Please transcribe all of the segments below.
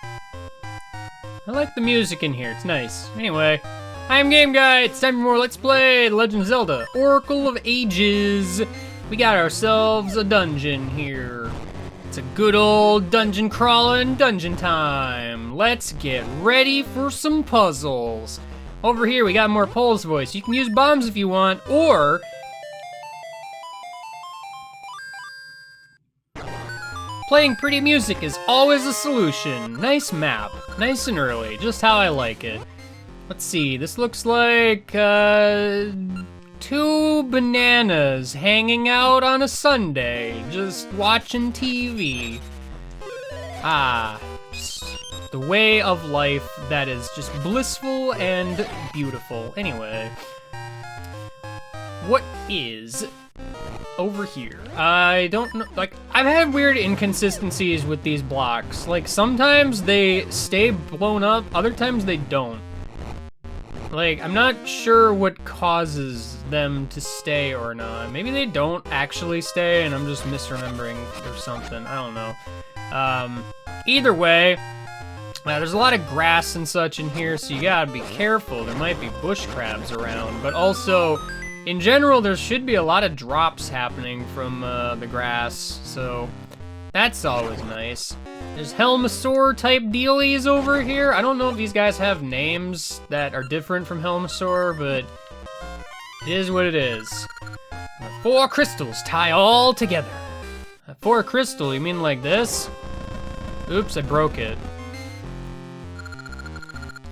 I like the music in here, it's nice. Anyway, I'm Game Guy, it's time for more Let's Play The Legend of Zelda, Oracle of Ages. We got ourselves a dungeon here. It's a good old dungeon crawling dungeon time. Let's get ready for some puzzles. Over here we got more Pole's voice. You can use bombs if you want, or playing pretty music is always a solution. Nice map, nice and early, just how I like it. Let's see, this looks like two bananas hanging out on a Sunday, just watching TV. Just the way of life that is just blissful and beautiful. Anyway, what is over here? I don't know, like, I've had weird inconsistencies with these blocks. Like, sometimes they stay blown up, other times they don't. Like, I'm not sure what causes them to stay or not. Maybe they don't actually stay and I'm just misremembering or something, I don't know. Either way, there's a lot of grass and such in here, so you gotta be careful. There might be bush crabs around, but also, in general, there should be a lot of drops happening from the grass, so that's always nice. There's Helmasaur type dealies over here. I don't know if these guys have names that are different from Helmasaur, but it is what it is. 4 crystals tie all together. 4 crystal, you mean like this? Oops, I broke it.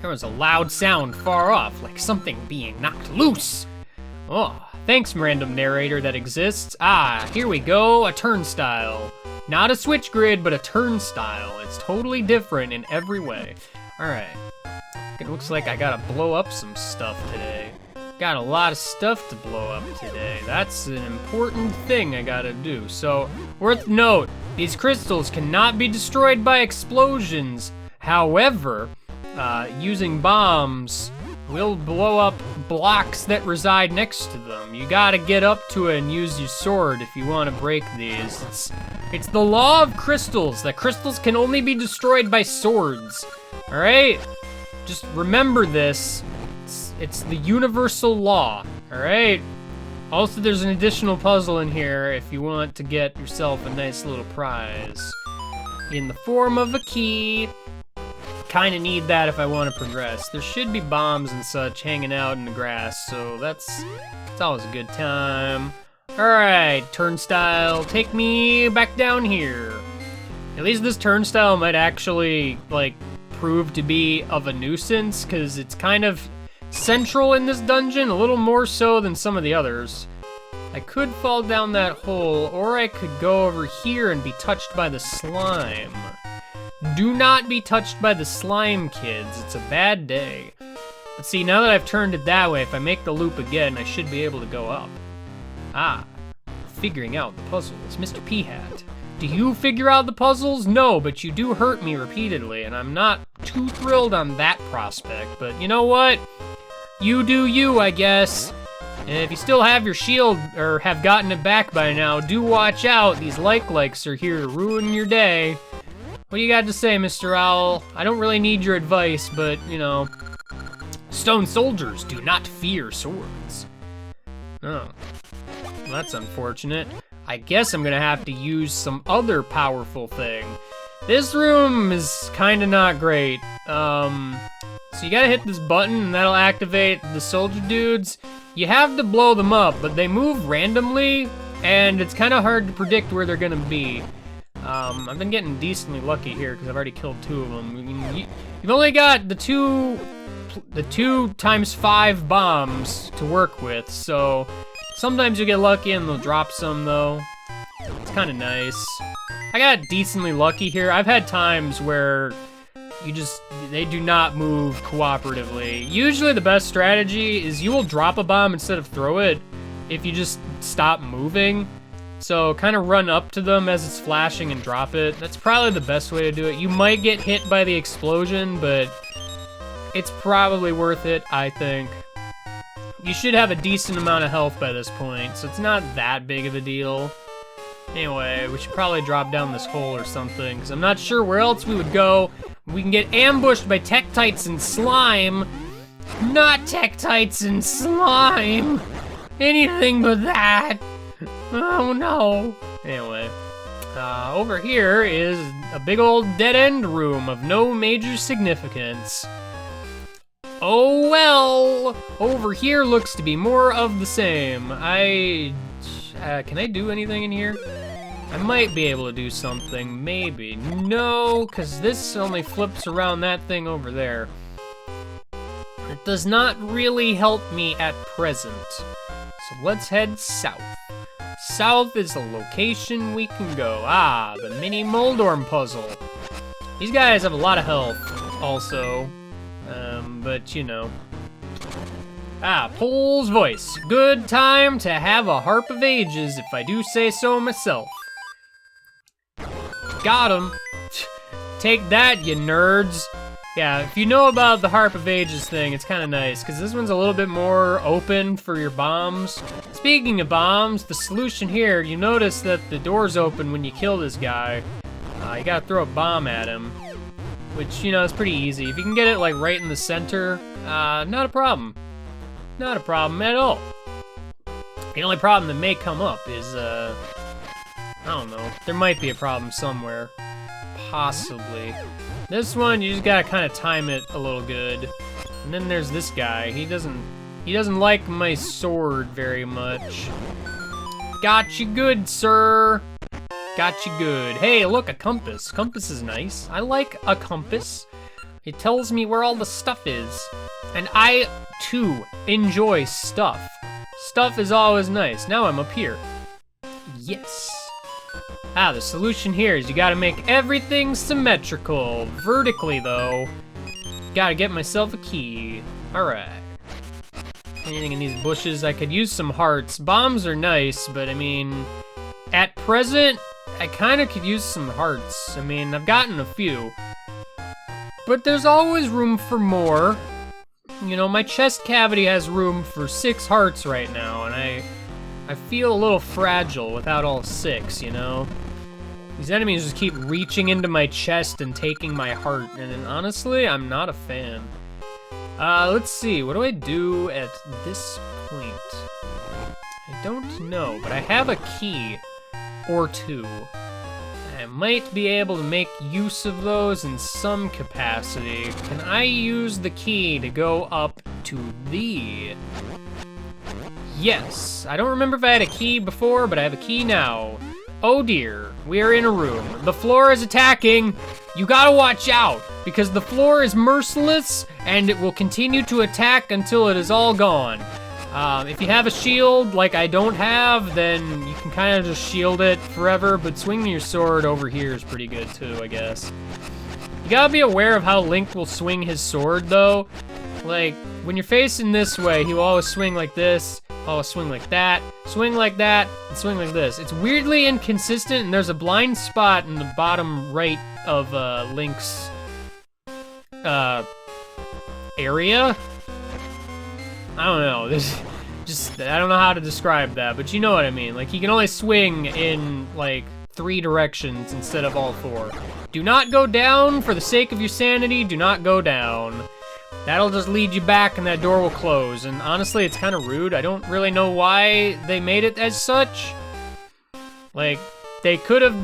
There was a loud sound far off, like something being knocked loose. Oh, thanks, random narrator that exists. Here we go, a turnstile. Not a switch grid, but a turnstile. It's totally different in every way. All right, it looks like I gotta blow up some stuff today. Got a lot of stuff to blow up today. That's an important thing I gotta do. So, worth note, these crystals cannot be destroyed by explosions. However, using bombs will blow up blocks that reside next to them. You gotta get up to it and use your sword if you wanna break these. It's the law of crystals, that crystals can only be destroyed by swords. All right? Just remember this. It's the universal law, all right? Also, there's an additional puzzle in here if you want to get yourself a nice little prize. In the form of a key. Kinda need that if I want to progress. There should be bombs and such hanging out in the grass, so it's always a good time. Alright, turnstile, take me back down here. At least this turnstile might actually, like, prove to be of a nuisance, because it's kind of central in this dungeon, a little more so than some of the others. I could fall down that hole, or I could go over here and be touched by the slime. Do not be touched by the slime, kids. It's a bad day. Let's see, now that I've turned it that way, if I make the loop again, I should be able to go up. Figuring out the puzzles. Mr. Peahat. Do you figure out the puzzles? No, but you do hurt me repeatedly, and I'm not too thrilled on that prospect. But you know what? You do you, I guess. And if you still have your shield, or have gotten it back by now, do watch out. These likes are here to ruin your day. What do you got to say, Mr. Owl? I don't really need your advice, but, you know. Stone soldiers do not fear swords. Oh. Well, that's unfortunate. I guess I'm gonna have to use some other powerful thing. This room is kinda not great. So you gotta hit this button and that'll activate the soldier dudes. You have to blow them up, but they move randomly, and it's kinda hard to predict where they're gonna be. I've been getting decently lucky here because I've already killed 2 of them. You've only got the two times 5 bombs to work with, so sometimes you get lucky and they'll drop some though. It's kind of nice. I got decently lucky here. I've had times where they do not move cooperatively. Usually the best strategy is you will drop a bomb instead of throw it if you just stop moving. So kind of run up to them as it's flashing and drop it. That's probably the best way to do it. You might get hit by the explosion, but it's probably worth it, I think. You should have a decent amount of health by this point, so it's not that big of a deal. Anyway, we should probably drop down this hole or something, because I'm not sure where else we would go We can get ambushed by Tektites and slime. Not Tektites and slime. Anything but that. Oh no. Anyway, over here is a big old dead-end room of no major significance. Oh well, over here looks to be more of the same. Can I do anything in here? I might be able to do something, maybe. No, because this only flips around that thing over there. It does not really help me at present. So let's head south. South is the location we can go. Ah, the mini Moldorm puzzle. These guys have a lot of health, also. But you know. Ah, Pole's voice. Good time to have a Harp of Ages, if I do say so myself. Got him. Take that, you nerds. Yeah, if you know about the Harp of Ages thing, it's kind of nice, because this one's a little bit more open for your bombs. Speaking of bombs, the solution here, you notice that the door's open when you kill this guy. You gotta throw a bomb at him, which, you know, is pretty easy. If you can get it, like, right in the center, not a problem. Not a problem at all. The only problem that may come up is, I don't know. There might be a problem somewhere. Possibly. This one, you just gotta kind of time it a little good. And then there's this guy. He doesn't like my sword very much. Got you good, sir. Got you good. Hey, look, a compass. Compass is nice. I like a compass. It tells me where all the stuff is. And I, too, enjoy stuff. Stuff is always nice. Now I'm up here. Yes. Ah, the solution here is you gotta make everything symmetrical. Vertically, though. Gotta get myself a key. Alright. Anything in these bushes? I could use some hearts. Bombs are nice, but I mean, at present, I kinda could use some hearts. I mean, I've gotten a few. But there's always room for more. You know, my chest cavity has room for 6 hearts right now, and I feel a little fragile without all 6, you know? These enemies just keep reaching into my chest and taking my heart, and honestly, I'm not a fan. Let's see, what do I do at this point? I don't know, but I have a key or 2. I might be able to make use of those in some capacity. Can I use the key to go up to the... Yes, I don't remember if I had a key before, but I have a key now. Oh dear, we are in a room. The floor is attacking. You gotta watch out, because the floor is merciless, and it will continue to attack until it is all gone. If you have a shield, like I don't have, then you can kind of just shield it forever, but swinging your sword over here is pretty good too, I guess. You gotta be aware of how Link will swing his sword, though. Like, when you're facing this way, he will always swing like this, always swing like that, and swing like this. It's weirdly inconsistent, and there's a blind spot in the bottom right of Link's area. I don't know. I don't know how to describe that, but you know what I mean. Like, he can only swing in like 3 directions instead of all 4. Do not go down for the sake of your sanity. Do not go down. That'll just lead you back and that door will close. And honestly, it's kind of rude. I don't really know why they made it as such. Like, they could have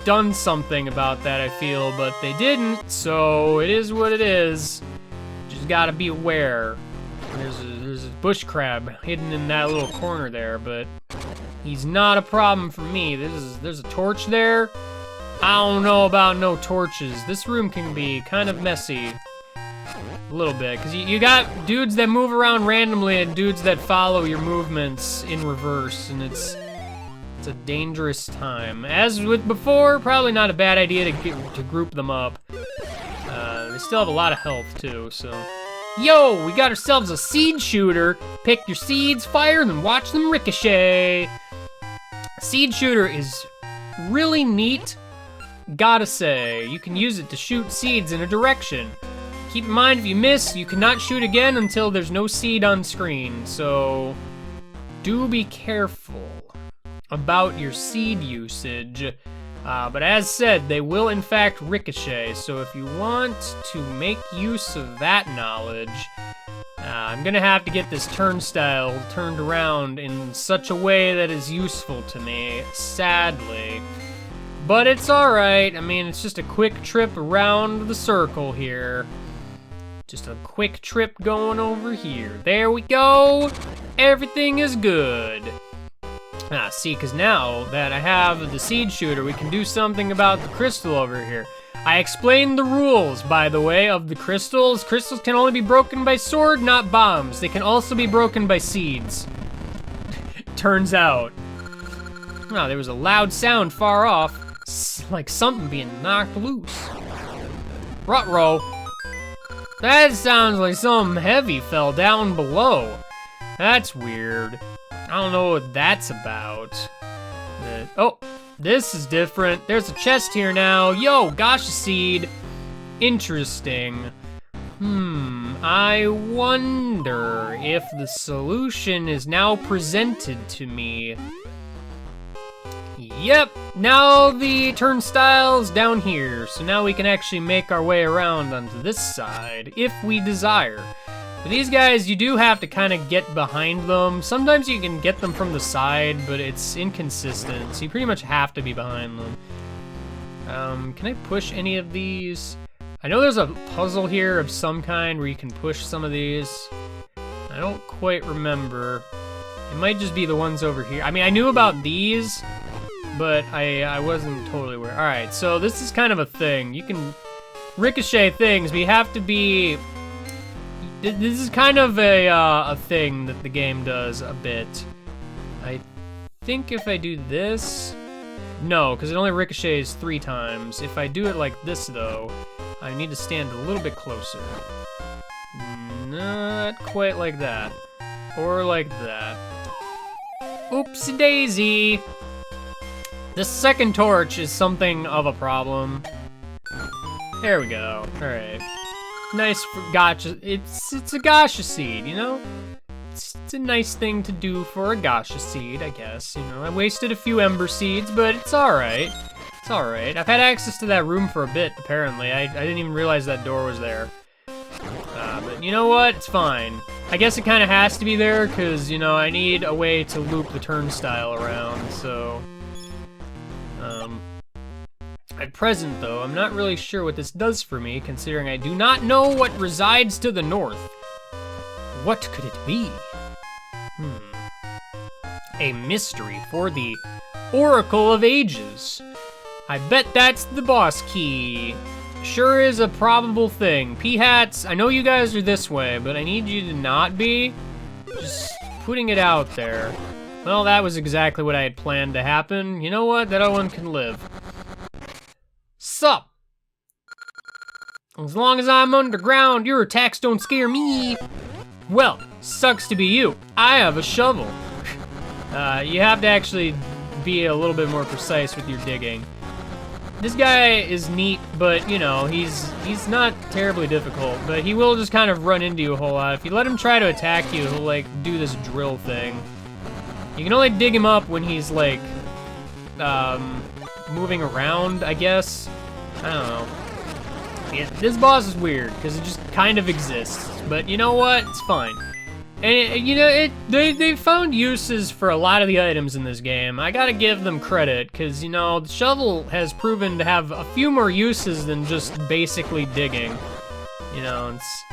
done something about that, I feel, but they didn't, so it is what it is. Just gotta be aware. There's a bush crab hidden in that little corner there, but he's not a problem for me. There's a torch there. I don't know about no torches. This room can be kind of messy. A little bit, because you got dudes that move around randomly and dudes that follow your movements in reverse, and it's a dangerous time. As with before, probably not a bad idea to group them up. They still have a lot of health too, so. Yo, we got ourselves a seed shooter. Pick your seeds, fire them, watch them ricochet. Seed shooter is really neat, gotta say. You can use it to shoot seeds in a direction. Keep in mind, if you miss, you cannot shoot again until there's no seed on screen, so do be careful about your seed usage. But as said, they will in fact ricochet, so if you want to make use of that knowledge, I'm gonna have to get this turnstile turned around in such a way that is useful to me, sadly. But it's alright, I mean, it's just a quick trip around the circle here. Just a quick trip going over here. There we go! Everything is good. See, because now that I have the seed shooter, we can do something about the crystal over here. I explained the rules, by the way, of the crystals. Crystals can only be broken by sword, not bombs. They can also be broken by seeds. Turns out. Oh, there was a loud sound far off. Like something being knocked loose. Ruh-roh. That sounds like something heavy fell down below. That's weird. I don't know what that's about. Oh, this is different. There's a chest here now. Yo, gosh, seed. Interesting. I wonder if the solution is now presented to me. Yep, now the turnstile's down here, so now we can actually make our way around onto this side, if we desire. But these guys, you do have to kind of get behind them. Sometimes you can get them from the side, but it's inconsistent, so you pretty much have to be behind them. Can I push any of these? I know there's a puzzle here of some kind where you can push some of these. I don't quite remember. It might just be the ones over here. I mean, I knew about these, but I wasn't totally aware. All right, so this is kind of a thing. You can ricochet things, but you have to be... This is kind of a thing that the game does a bit. I think if I do this... No, because it only ricochets 3 times. If I do it like this, though, I need to stand a little bit closer. Not quite like that. Or like that. Oopsie daisy! The second torch is something of a problem. There we go. Alright. Nice for gotcha. It's a gacha seed, you know? It's a nice thing to do for a gacha seed, I guess. You know, I wasted a few ember seeds, but it's alright. It's alright. I've had access to that room for a bit, apparently. I didn't even realize that door was there. But you know what? It's fine. I guess it kind of has to be there, because, you know, I need a way to loop the turnstile around, so... At present, though, I'm not really sure what this does for me, considering I do not know what resides to the north. What could it be? A mystery for the Oracle of Ages. I bet that's the boss key. Sure is a probable thing. P-hats, I know you guys are this way, but I need you to not be. Just putting it out there. Well, that was exactly what I had planned to happen. You know what? That other one can live. Sup? As long as I'm underground, your attacks don't scare me. Well, sucks to be you. I have a shovel. You have to actually be a little bit more precise with your digging. This guy is neat, but, you know, he's not terribly difficult, but he will just kind of run into you a whole lot. If you let him try to attack you, he'll, like, do this drill thing. You can only dig him up when he's, like, moving around, I guess. I don't know. Yeah, this boss is weird, because it just kind of exists. But you know what? It's fine. And, you know, they found uses for a lot of the items in this game. I gotta give them credit, because, you know, the shovel has proven to have a few more uses than just basically digging. You know, it's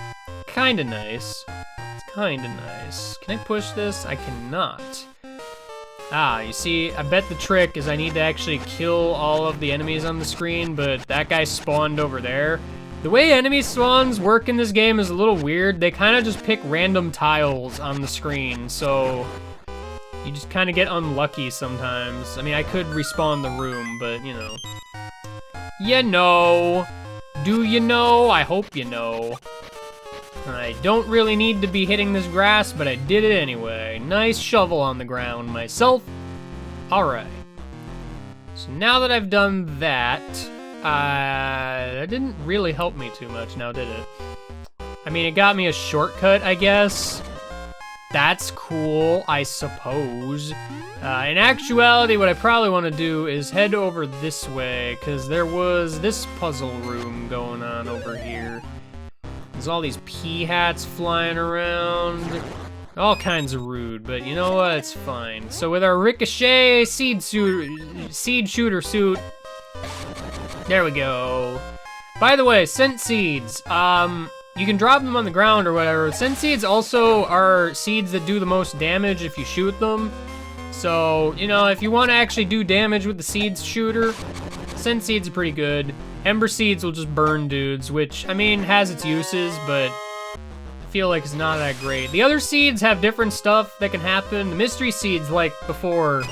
kinda nice. It's kinda nice. Can I push this? I cannot. Ah, you see, I bet the trick is I need to actually kill all of the enemies on the screen, but that guy spawned over there. The way enemy spawns work in this game is a little weird. They kind of just pick random tiles on the screen, so you just kind of get unlucky sometimes. I mean, I could respawn the room, but, you know. You know. Do you know? I hope you know. I don't really need to be hitting this grass, but I did it anyway. Nice shovel on the ground myself. Alright. So now that I've done that, that didn't really help me too much now, did it? I mean, it got me a shortcut, I guess. That's cool, I suppose. In actuality, what I probably want to do is head over this way, because there was this puzzle room going on over here. There's all these pea hats flying around. All kinds of rude, but you know what? It's fine. So with our ricochet seed shooter suit, there we go. By the way, scent seeds. You can drop them on the ground or whatever. Scent seeds also are seeds that do the most damage if you shoot them. So, you know, if you want to actually do damage with the seeds shooter, scent seeds are pretty good. Ember seeds will just burn dudes, which, I mean, has its uses, but I feel like it's not that great. The other seeds have different stuff that can happen. The mystery seeds, like before,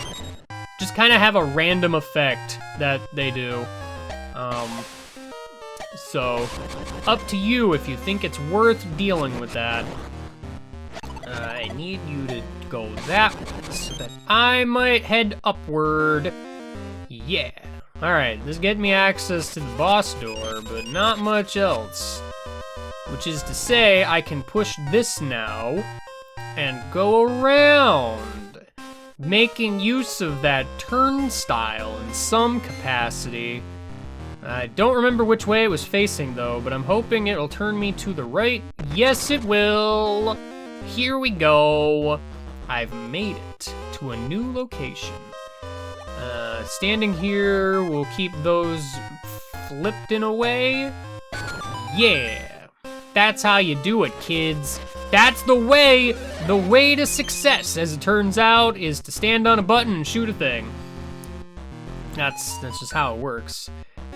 just kind of have a random effect that they do. So, up to you if you think it's worth dealing with that. I need you to go that way so that I might head upward. Yeah. Alright, this gets me access to the boss door, but not much else. Which is to say, I can push this now and go around, making use of that turnstile in some capacity. I don't remember which way it was facing though, but I'm hoping it'll turn me to the right. Yes, it will. Here we go. I've made it to a new location. Standing here will keep those flipped in a way. Yeah, that's how you do it, kids. That's the way to success, as it turns out, is to stand on a button and shoot a thing. That's just how it works.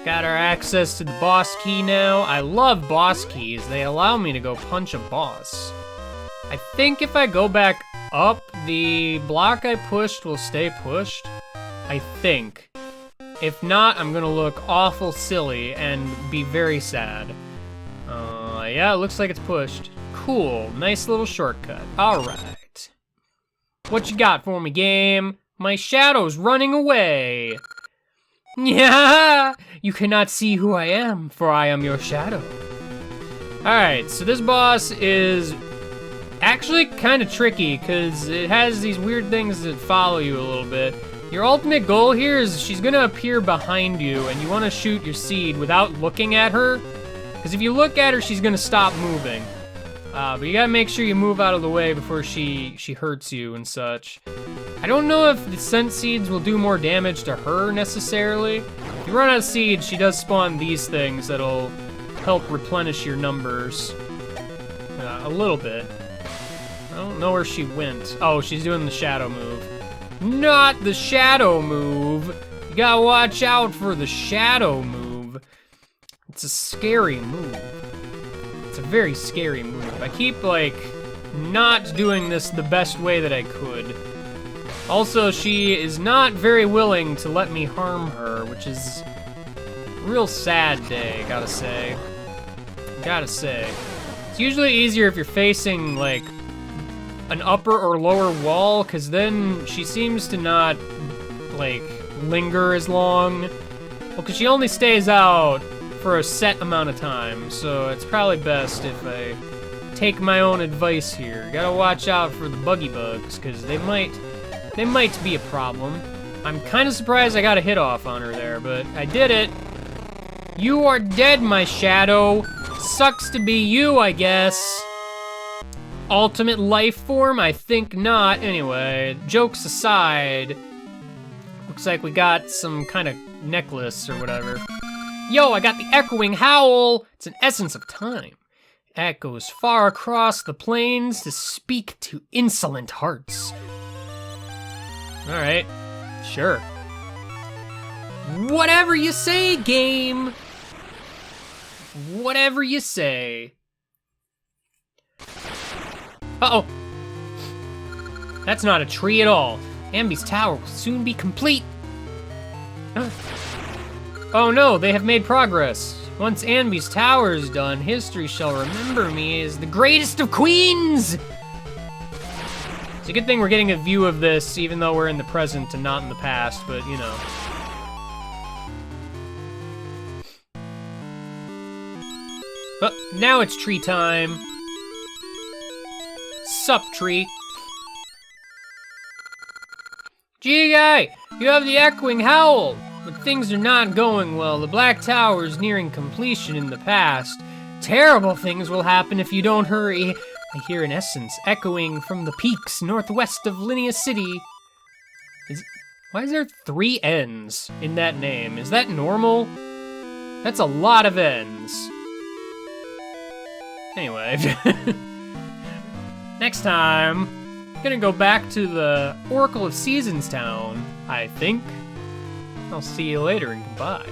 Got our access to the boss key now. I love boss keys. They allow me to go punch a boss. I think if I go back up, the block I pushed will stay pushed. I think. If not, I'm gonna look awful silly and be very sad. Yeah, it looks like it's pushed. Cool, nice little shortcut. All right. What you got for me, game? My shadow's running away. Yeah, you cannot see who I am, for I am your shadow. All right, so this boss is actually kind of tricky because it has these weird things that follow you a little bit. Your ultimate goal here is she's gonna appear behind you and you wanna shoot your seed without looking at her. Because if you look at her, she's gonna stop moving. But you gotta make sure you move out of the way before she hurts you and such. I don't know if the scent seeds will do more damage to her necessarily. If you run out of seeds, she does spawn these things that'll help replenish your numbers. A little bit. I don't know where she went. Oh, she's doing the shadow move. Not the shadow move. You gotta watch out for the shadow move. It's a scary move. It's a very scary move. I keep, like, not doing this the best way that I could. Also, she is not very willing to let me harm her, which is a real sad day, gotta say. Gotta say. It's usually easier if you're facing, like, an upper or lower wall, because then she seems to not, like, linger as long. Well, because she only stays out for a set amount of time, so it's probably best if I take my own advice here. Gotta watch out for the buggy bugs, because they might be a problem. I'm kind of surprised I got a hit off on her there, but I did it. You are dead, my shadow. Sucks to be you, I guess. Ultimate life form? I think not. Anyway, jokes aside, looks like we got some kind of necklace or whatever. Yo, I got the echoing howl. It's an essence of time. Echoes far across the plains to speak to insolent hearts. All right, sure. Whatever you say, game. Whatever you say. Uh-oh. That's not a tree at all. Ambi's tower will soon be complete. Oh no, they have made progress. Once Ambi's tower is done, history shall remember me as the greatest of queens! It's a good thing we're getting a view of this, even though we're in the present and not in the past, but you know. Now it's tree time. Sup, tree. Gee, guy, you have the echoing howl. But things are not going well. The Black Tower is nearing completion in the past. Terrible things will happen if you don't hurry. I hear an essence echoing from the peaks northwest of Linnea City. Why is there 3 N's in that name? Is that normal? That's a lot of N's. Anyway. Next time, I'm gonna go back to the Oracle of Seasons town, I think. I'll see you later and goodbye.